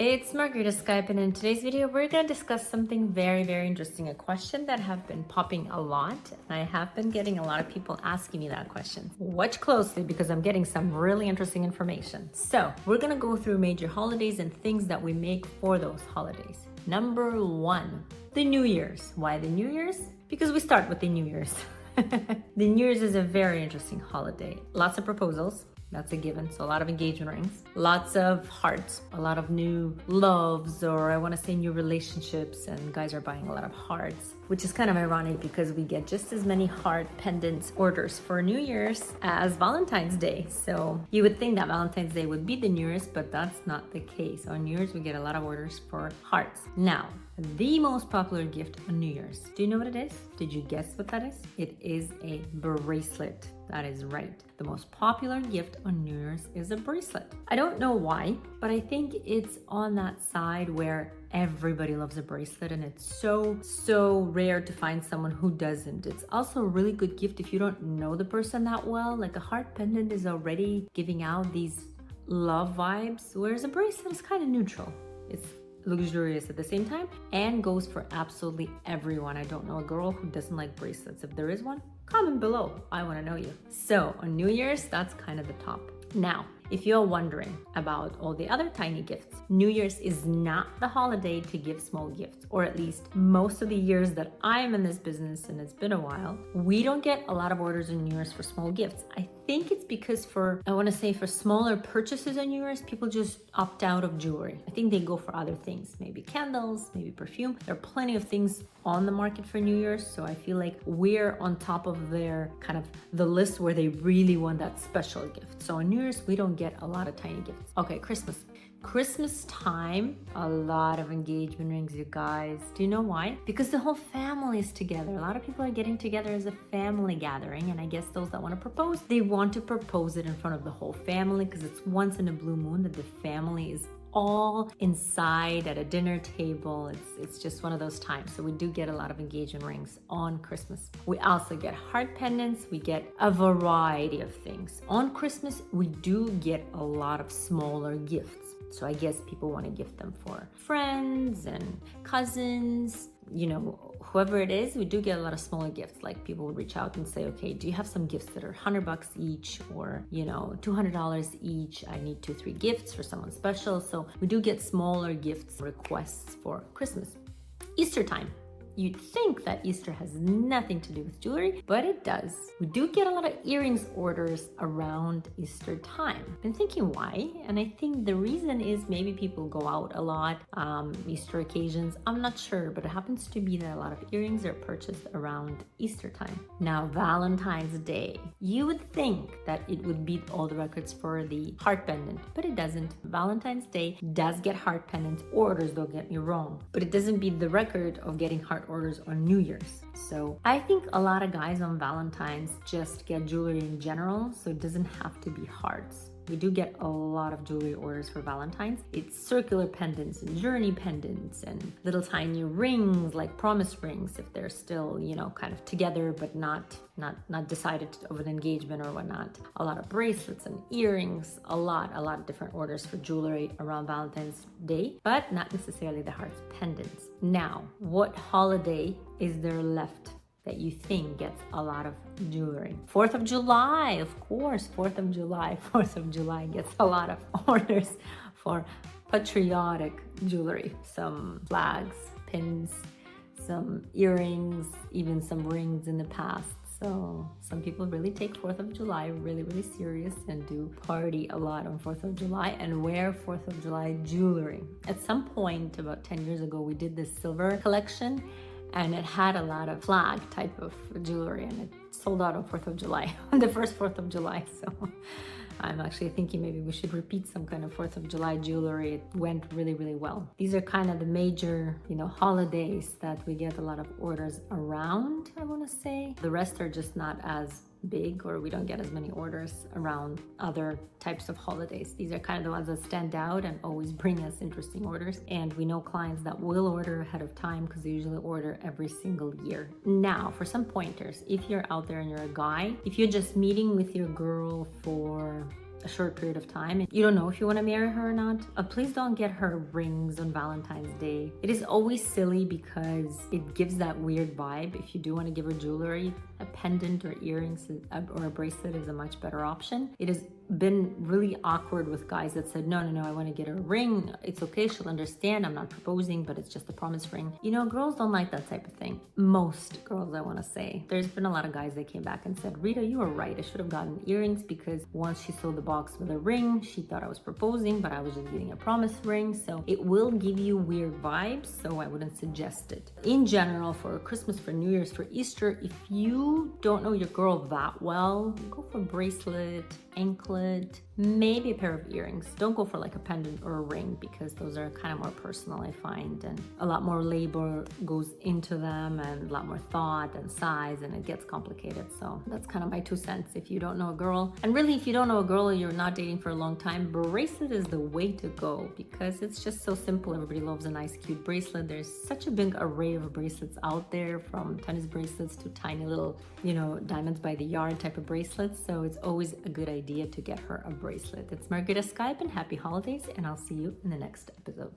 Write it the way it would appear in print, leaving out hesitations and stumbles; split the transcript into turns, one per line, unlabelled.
It's Margarita Skype, and in today's video, we're going to discuss something very interesting, a question that have been popping a lot, and I have been getting a lot of people asking me that question. Watch closely because I'm getting some really interesting information. So we're going to go through major holidays and things that we make for those holidays. Number one, the New Year's. Why the New Year's? Because we start with the New Year's. The New Year's is a very interesting holiday. Lots of proposals. That's a given. So a lot of engagement rings, lots of hearts, a lot of new loves, or I want to say new relationships, and guys are buying a lot of hearts, which is kind of ironic because we get just as many heart pendants orders for New Year's as Valentine's Day. So you would think that Valentine's Day would be the New Year's, but that's not the case. On New Year's, we get a lot of orders for hearts. Now, the most popular gift on New Year's. Do you know what it is? Did you guess what that is? It is a bracelet. That is right. The most popular gift on New Year's is a bracelet. I don't know why, but I think it's on that side where everybody loves a bracelet, and it's so rare to find someone who doesn't. It's also a really good gift if you don't know the person that well. Like a heart pendant is already giving out these love vibes, whereas a bracelet is kind of neutral. It's luxurious at the same time and goes for absolutely everyone. I don't know a girl who doesn't like bracelets. If there is one, comment below. I want to know you. So on New Year's, that's kind of the top. Now, if you're wondering about all the other tiny gifts, New Year's is not the holiday to give small gifts, or at least most of the years that I am in this business, and it's been a while, we don't get a lot of orders on New Year's for small gifts. I think it's because for smaller purchases on New Year's, people just opt out of jewelry. I think they go for other things, maybe candles, maybe perfume. There are plenty of things on the market for New Year's, so I feel like we're on top of their kind of the list where they really want that special gift. So on New Year's, we don't get a lot of tiny gifts. Okay, Christmas time, a lot of engagement rings, you guys. Do you know why? Because the whole family is together. A lot of people are getting together as a family gathering, and I guess those that want to propose, they want to propose it in front of the whole family because it's once in a blue moon that the family is all inside at a dinner table. It's just one of those times. So we do get a lot of engagement rings on Christmas. We also get heart pendants. We get a variety of things. On Christmas, we do get a lot of smaller gifts. So I guess people want to gift them for friends and cousins, whoever it is. We do get a lot of smaller gifts. Like people would reach out and say, okay, do you have some gifts that are $100 each, or $200 each? I need 2-3 gifts for someone special. So we do get smaller gifts requests for Christmas. Easter time. You'd think that Easter has nothing to do with jewelry, but it does. We do get a lot of earrings orders around Easter time. Been thinking why, and I think the reason is maybe people go out a lot, Easter occasions. I'm not sure, but it happens to be that a lot of earrings are purchased around Easter time. Now, Valentine's Day. You would think that it would beat all the records for the heart pendant, but it doesn't. Valentine's Day does get heart pendants orders, don't get me wrong, but it doesn't beat the record of getting heart orders on New Year's. So I think a lot of guys on Valentine's just get jewelry in general, so it doesn't have to be hearts. We do get a lot of jewelry orders for Valentine's. It's circular pendants and journey pendants and little tiny rings like promise rings if they're still, kind of together but not decided of an engagement or whatnot. A lot of bracelets and earrings, a lot of different orders for jewelry around Valentine's Day, but not necessarily the hearts pendants. Now, what holiday is there left that you think gets a lot of jewelry? 4th of July, of course. 4th of July. 4th of July gets a lot of orders for patriotic jewelry. Some flags, pins, some earrings, even some rings in the past. So some people really take 4th of July really serious and do party a lot on 4th of July and wear 4th of July jewelry. At some point, about 10 years ago, we did this silver collection, and it had a lot of flag type of jewelry, and it sold out on 4th of July, on the first 4th of July. So I'm actually thinking maybe we should repeat some kind of 4th of July jewelry. It went really well. These are kind of the major, holidays that we get a lot of orders around, I want to say. The rest are just not as big, or we don't get as many orders around other types of holidays. These are kind of the ones that stand out and always bring us interesting orders. And we know clients that will order ahead of time because they usually order every single year. Now, for some pointers, if you're out there and you're a guy, if you're just meeting with your girl for a short period of time. You don't know if you want to marry her or not. Please don't get her rings on Valentine's Day. It is always silly because it gives that weird vibe. If you do want to give her jewelry, a pendant or earrings or a bracelet is a much better option. It has been really awkward with guys that said, no, I want to get her a ring. It's okay, she'll understand. I'm not proposing, but it's just a promise ring. You know, girls don't like that type of thing. Most girls, I want to say. There's been a lot of guys that came back and said, Rita, you were right. I should have gotten earrings because once she sold the box with a ring, she thought I was proposing, but I was just getting a promise ring. So it will give you weird vibes, so I wouldn't suggest it. In general, for Christmas, for New Year's, for Easter, if you don't know your girl that well, go for bracelet, anklet, maybe a pair of earrings. Don't go for like a pendant or a ring because those are kind of more personal, I find, and a lot more labor goes into them and a lot more thought and size, and it gets complicated. So that's kind of my 2 cents. If you don't know a girl, and really if you don't know a girl or you're not dating for a long time, bracelet is the way to go because it's just so simple. Everybody loves a nice cute bracelet. There's such a big array of bracelets out there, from tennis bracelets to tiny little, you know, diamonds by the yard type of bracelets. So it's always a good idea to get her a bracelet. It's Margarita Skype, and happy holidays, and I'll see you in the next episode.